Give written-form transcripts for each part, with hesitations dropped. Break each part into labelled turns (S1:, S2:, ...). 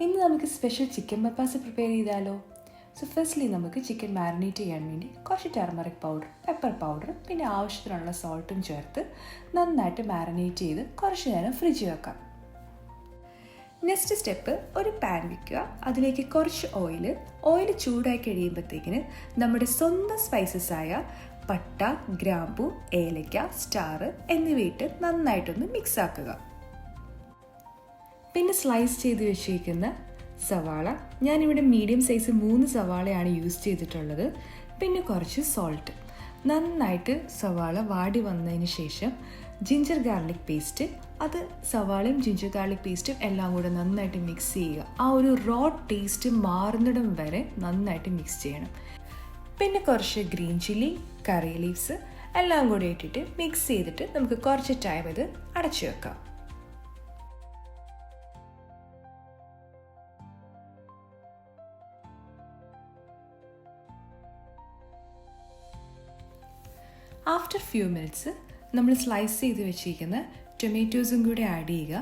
S1: ഇന്ന് നമുക്ക് special chicken മപ്പാസ് prepare ചെയ്താലോ. സോ ഫസ്റ്റ്ലി നമുക്ക് ചിക്കൻ മാരിനേറ്റ് ചെയ്യാൻ വേണ്ടി കുറച്ച് ടർമറിക് പൗഡർ, പെപ്പർ പൗഡർ, പിന്നെ ആവശ്യത്തിനുള്ള സോൾട്ടും ചേർത്ത് നന്നായിട്ട് മാരിനേറ്റ് ചെയ്ത് കുറച്ച് നേരം ഫ്രിഡ്ജിൽ വെക്കാം. നെക്സ്റ്റ് സ്റ്റെപ്പ്, ഒരു പാൻ വയ്ക്കുക. അതിലേക്ക് കുറച്ച് ഓയിൽ ചൂടായി കഴിയുമ്പോഴത്തേക്കിന് നമ്മുടെ സ്വന്തം സ്പൈസസ് ആയ പട്ട, ഗ്രാമ്പു, ഏലക്ക, സ്റ്റാർ എന്നിവയിട്ട് നന്നായിട്ടൊന്ന് മിക്സ് ആക്കുക. പിന്നെ സ്ലൈസ് ചെയ്ത് വെച്ചിരിക്കുന്ന സവാള, ഞാനിവിടെ മീഡിയം സൈസ് 3 സവാളയാണ് യൂസ് ചെയ്തിട്ടുള്ളത്. പിന്നെ കുറച്ച് സോൾട്ട്. നന്നായിട്ട് സവാള വാടി വന്നതിന് ശേഷം ജിഞ്ചർ ഗാർലിക് പേസ്റ്റ്, അത് സവാളയും ജിഞ്ചർ ഗാർലിക് പേസ്റ്റും എല്ലാം കൂടെ നന്നായിട്ട് മിക്സ് ചെയ്യുക. ആ ഒരു റോ ടേസ്റ്റ് മാറുന്നിടം വരെ നന്നായിട്ട് മിക്സ് ചെയ്യണം. പിന്നെ കുറച്ച് ഗ്രീൻ ചില്ലി, കറി ലീവ്സ് എല്ലാം കൂടെ ഇട്ടിട്ട് മിക്സ് ചെയ്തിട്ട് നമുക്ക് കുറച്ച് ടൈം ഇത് അടച്ചു വെക്കാം. ആഫ്റ്റർ ഫ്യൂ മിനിറ്റ്സ് നമ്മൾ സ്ലൈസ് ചെയ്ത് വെച്ചിരിക്കുന്ന ടൊമാറ്റോസും കൂടി ആഡ് ചെയ്യുക.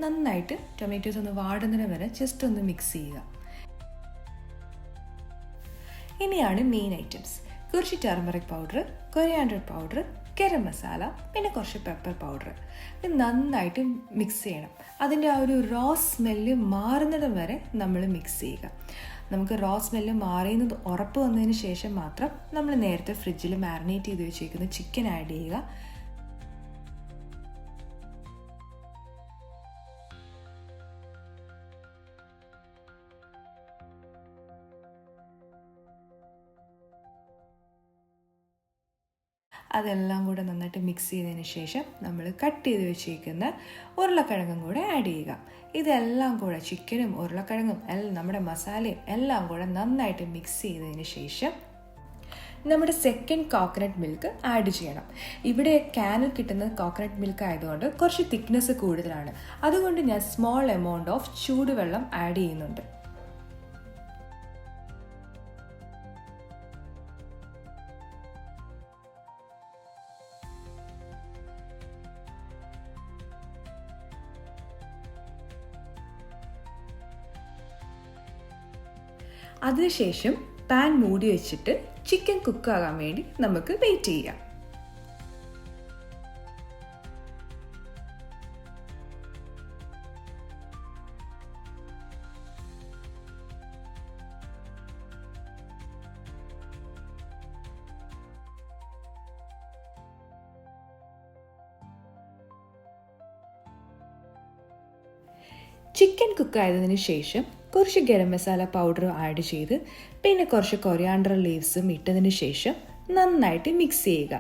S1: നന്നായിട്ട് ടൊമാറ്റോസ് ഒന്ന് വാടുന്നതിന് വരെ ജസ്റ്റ് ഒന്ന് മിക്സ് ചെയ്യുക. ഇനിയാണ് മെയിൻ ഐറ്റംസ്. കുറച്ച് turmeric powder, coriander powder, garam masala, പിന്നെ കുറച്ച് പെപ്പർ പൗഡർ. ഇത് നന്നായിട്ട് മിക്സ് ചെയ്യണം. അതിൻ്റെ ആ ഒരു റോ സ്മെല്ല് മാറുന്നിടം വരെ നമ്മൾ മിക്സ് ചെയ്യുക. നമുക്ക് റോ സ്മെല്ല് മാറിയെന്നത് ഉറപ്പ് വന്നതിന് ശേഷം മാത്രം നമ്മൾ നേരത്തെ ഫ്രിഡ്ജിൽ മാരിനേറ്റ് ചെയ്ത് വെച്ചിരിക്കുന്ന ചിക്കൻ ആഡ് ചെയ്യുക. അതെല്ലാം കൂടെ നന്നായിട്ട് മിക്സ് ചെയ്തതിന് ശേഷം നമ്മൾ കട്ട് ചെയ്ത് വെച്ചിരിക്കുന്ന ഉരുളക്കിഴങ്ങും കൂടെ ആഡ് ചെയ്യുക. ഇതെല്ലാം കൂടെ ചിക്കനും ഉരുളക്കിഴങ്ങും നമ്മുടെ മസാലയും എല്ലാം കൂടെ നന്നായിട്ട് മിക്സ് ചെയ്തതിന് ശേഷം നമ്മുടെ സെക്കൻഡ് കോക്കനട്ട് മിൽക്ക് ആഡ് ചെയ്യണം. ഇവിടെ ക്യാനിൽ കിട്ടുന്ന കോക്കനട്ട് മിൽക്ക് ആയതുകൊണ്ട് കുറച്ച് തിക്നെസ് കൂടുതലാണ്. അതുകൊണ്ട് ഞാൻ സ്മോൾ എമൗണ്ട് ഓഫ് ചൂടുവെള്ളം ആഡ് ചെയ്യുന്നുണ്ട്. അതിനുശേഷം പാൻ മൂടി വെച്ചിട്ട് ചിക്കൻ കുക്കാകാൻ വേണ്ടി നമുക്ക് വെയിറ്റ് ചെയ്യാം. ചിക്കൻ കുക്കായതിനു ശേഷം കുറച്ച് ഗരം മസാല പൗഡർ ആഡ് ചെയ്ത് പിന്നെ കുറച്ച് കൊറിയാൻഡർ ലീവ്സും ഇട്ടതിന് ശേഷം നന്നായിട്ട് മിക്സ് ചെയ്യുക.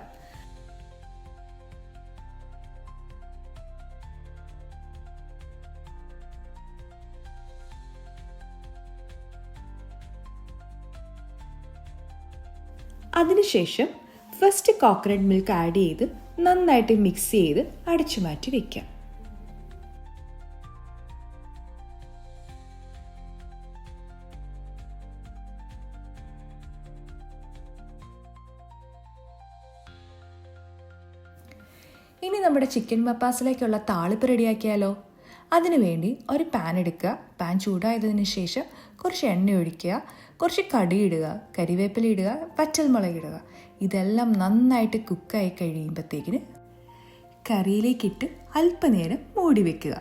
S1: അതിനുശേഷം ഫസ്റ്റ് കോക്കനട്ട് മിൽക്ക് ആഡ് ചെയ്ത് നന്നായിട്ട് മിക്സ് ചെയ്ത് അടച്ചു മാറ്റി വയ്ക്കാം. ഇനി നമ്മുടെ ചിക്കൻ മപ്പാസിലേക്കുള്ള താളിപ്പ് റെഡിയാക്കിയാലോ. അതിനുവേണ്ടി ഒരു പാൻ എടുക്കുക. പാൻ ചൂടായതിനു ശേഷം കുറച്ച് എണ്ണ ഒഴിക്കുക, കുറച്ച് കടുക് ഇടുക, കരിവേപ്പില ഇടുക, വറ്റൽമുളക് ഇടുക. ഇതെല്ലാം നന്നായിട്ട് കുക്കായി കഴിയുമ്പോഴത്തേക്കിന് കറിയിലേക്കിട്ട് അല്പനേരം മൂടി വെക്കുക.